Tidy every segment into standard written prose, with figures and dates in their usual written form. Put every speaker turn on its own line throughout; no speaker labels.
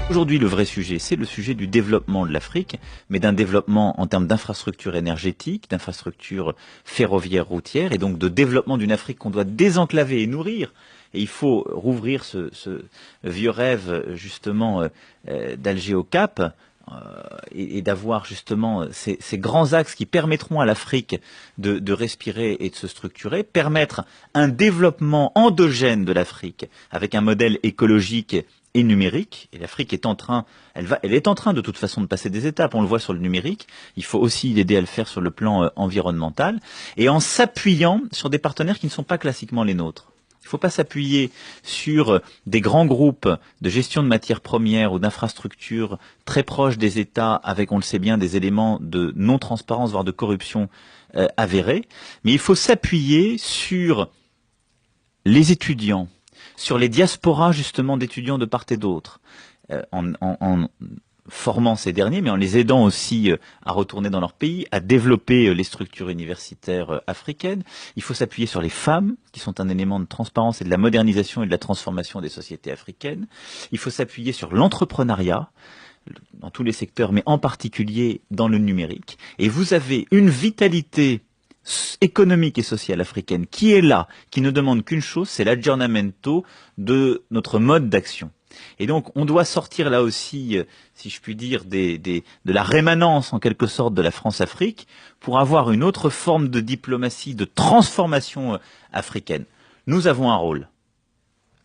Aujourd'hui, le vrai sujet, c'est le sujet du développement de l'Afrique, mais d'un développement en termes d'infrastructures énergétiques, d'infrastructures ferroviaires, routières, et donc de développement d'une Afrique qu'on doit désenclaver et nourrir. Et il faut rouvrir ce vieux rêve, justement, d'Alger au Cap, et d'avoir justement ces grands axes qui permettront à l'Afrique de respirer et de se structurer, permettre un développement endogène de l'Afrique avec un modèle écologique et numérique. Et l'Afrique est en train, elle est en train de toute façon de passer des étapes. On le voit sur le numérique. Il faut aussi l'aider à le faire sur le plan environnemental et en s'appuyant sur des partenaires qui ne sont pas classiquement les nôtres. Il ne faut pas s'appuyer sur des grands groupes de gestion de matières premières ou d'infrastructures très proches des États avec, on le sait bien, des éléments de non-transparence, voire de corruption avérés. Mais il faut s'appuyer sur les étudiants, sur les diasporas justement d'étudiants de part et d'autre, en formant ces derniers, mais en les aidant aussi à retourner dans leur pays, à développer les structures universitaires africaines. Il faut s'appuyer sur les femmes, qui sont un élément de transparence et de la modernisation et de la transformation des sociétés africaines. Il faut s'appuyer sur l'entrepreneuriat, dans tous les secteurs, mais en particulier dans le numérique. Et vous avez une vitalité économique et sociale africaine qui est là, qui ne demande qu'une chose, c'est l'aggiornamento de notre mode d'action. Et donc, on doit sortir là aussi, si je puis dire, de la rémanence en quelque sorte de la France-Afrique pour avoir une autre forme de diplomatie, de transformation africaine. Nous avons un rôle,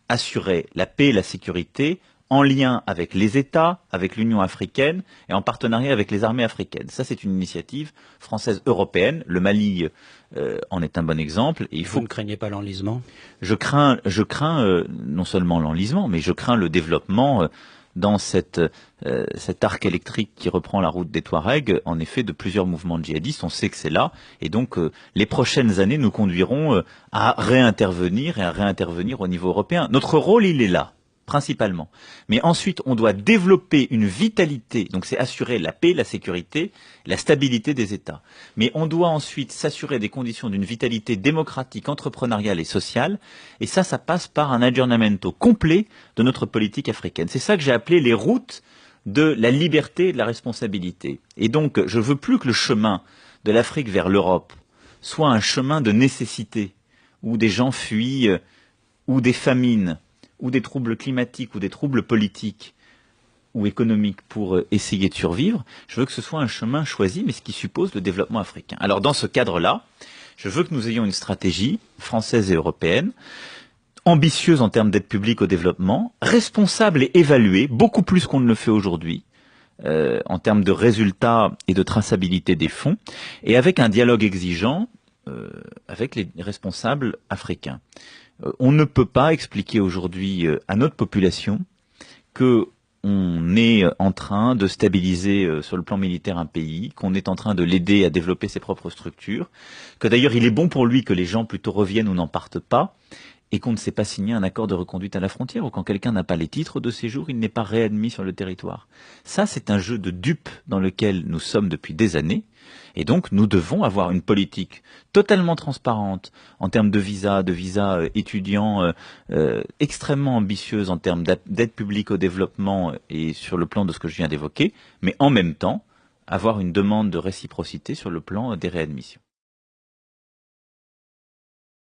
assurer la paix et la sécurité en lien avec les États, avec l'Union africaine et en partenariat avec les armées africaines. Ça, c'est une initiative française européenne. Le Mali en est un bon exemple. Et
Vous ne craignez pas l'enlisement?
Je crains non seulement l'enlisement, mais je crains le développement dans cet arc électrique qui reprend la route des Touaregs, en effet, de plusieurs mouvements djihadistes. On sait que c'est là. Et donc, les prochaines années nous conduiront à réintervenir au niveau européen. Notre rôle, il est là, principalement. Mais ensuite, on doit développer une vitalité, donc c'est assurer la paix, la sécurité, la stabilité des États. Mais on doit ensuite s'assurer des conditions d'une vitalité démocratique, entrepreneuriale et sociale, et ça passe par un aggiornamento complet de notre politique africaine. C'est ça que j'ai appelé les routes de la liberté et de la responsabilité. Et donc, je veux plus que le chemin de l'Afrique vers l'Europe soit un chemin de nécessité, où des gens fuient, ou des famines, ou des troubles climatiques, ou des troubles politiques, ou économiques pour essayer de survivre. Je veux que ce soit un chemin choisi, mais ce qui suppose le développement africain. Alors dans ce cadre-là, je veux que nous ayons une stratégie française et européenne, ambitieuse en termes d'aide publique au développement, responsable et évaluée, beaucoup plus qu'on ne le fait aujourd'hui, en termes de résultats et de traçabilité des fonds, et avec un dialogue exigeant avec les responsables africains. On ne peut pas expliquer aujourd'hui à notre population que on est en train de stabiliser sur le plan militaire un pays, qu'on est en train de l'aider à développer ses propres structures, que d'ailleurs il est bon pour lui que les gens plutôt reviennent ou n'en partent pas, et qu'on ne sait pas signer un accord de reconduite à la frontière, ou quand quelqu'un n'a pas les titres de séjour, il n'est pas réadmis sur le territoire. Ça, c'est un jeu de dupes dans lequel nous sommes depuis des années, et donc nous devons avoir une politique totalement transparente en termes de visa étudiants, extrêmement ambitieuse en termes d'aide publique au développement et sur le plan de ce que je viens d'évoquer, mais en même temps, avoir une demande de réciprocité sur le plan des réadmissions.